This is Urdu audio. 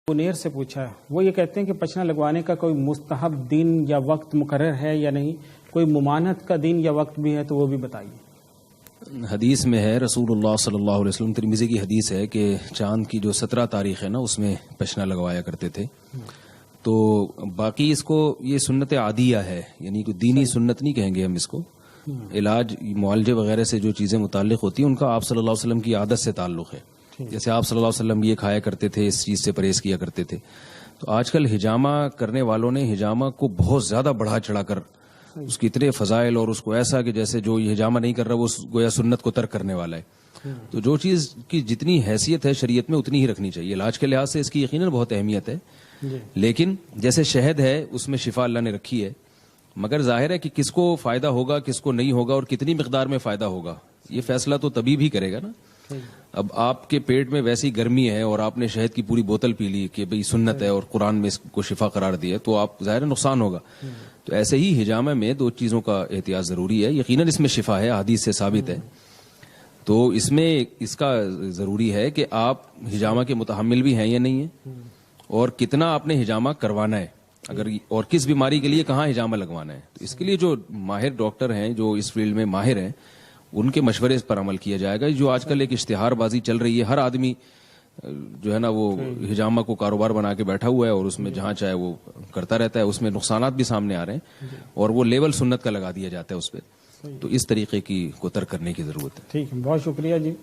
منیر سے پوچھا ہے، وہ یہ کہتے ہیں کہ پچھنا لگوانے کا کوئی مستحب دن یا وقت مقرر ہے یا نہیں، کوئی ممانعت کا دن یا وقت بھی ہے تو وہ بھی بتائیے۔ حدیث میں ہے، رسول اللہ صلی اللہ علیہ وسلم، ترمذی کی حدیث ہے کہ چاند کی جو 17 تاریخ ہے نا اس میں پچھنا لگوایا کرتے تھے۔ تو باقی اس کو یہ سنت عادیہ ہے، یعنی کوئی دینی سنت نہیں کہیں گے ہم اس کو۔ علاج معالجے وغیرہ سے جو چیزیں متعلق ہوتی ہیں ان کا آپ صلی اللہ علیہ وسلم کی عادت سے تعلق ہے۔ جیسے آپ صلی اللہ علیہ وسلم یہ کھایا کرتے تھے، اس چیز سے پرہیز کیا کرتے تھے۔ تو آج کل حجامہ کرنے والوں نے حجامہ کو بہت زیادہ بڑھا چڑھا کر اس کی اتنے فضائل اور اس کو ایسا کہ جیسے جو یہ حجامہ نہیں کر رہا وہ گویا سنت کو ترک کرنے والا ہے۔ تو جو چیز کی جتنی حیثیت ہے شریعت میں اتنی ہی رکھنی چاہیے۔ علاج کے لحاظ سے اس کی یقیناً بہت اہمیت ہے، لیکن جیسے شہد ہے اس میں شفا اللہ نے رکھی ہے، مگر ظاہر ہے کہ کس کو فائدہ ہوگا کس کو نہیں ہوگا اور کتنی مقدار میں فائدہ ہوگا یہ فیصلہ تو طبیب ہی کرے گا نا۔ اب آپ کے پیٹ میں ویسی گرمی ہے اور آپ نے شہد کی پوری بوتل پی لی کہ بھئی سنت ہے اور قرآن میں اس کو شفا قرار دیا تو آپ ظاہر نقصان ہوگا۔ تو ایسے ہی حجامہ میں دو چیزوں کا احتیاط ضروری ہے، یقیناً اس میں شفا ہے، حدیث سے ثابت ہے۔ تو اس میں اس کا ضروری ہے کہ آپ حجامہ کے متحمل بھی ہیں یا نہیں ہیں، اور کتنا آپ نے حجامہ کروانا ہے، اگر اور کس بیماری کے لیے کہاں حجامہ لگوانا ہے۔ تو اس کے لیے جو ماہر ڈاکٹر ہیں جو اس فیلڈ میں ماہر ہیں ان کے مشورے پر عمل کیا جائے گا۔ جو آج کل ایک اشتہار بازی چل رہی ہے، ہر آدمی جو ہے نا وہ حجامہ کو کاروبار بنا کے بیٹھا ہوا ہے اور اس میں جہاں چاہے وہ کرتا رہتا ہے، اس میں نقصانات بھی سامنے آ رہے ہیں اور وہ لیبل سنت کا لگا دیا جاتا ہے اس پہ۔ تو اس طریقے کی کو ترک کرنے کی ضرورت ہے۔ ٹھیک ہے، بہت شکریہ جی۔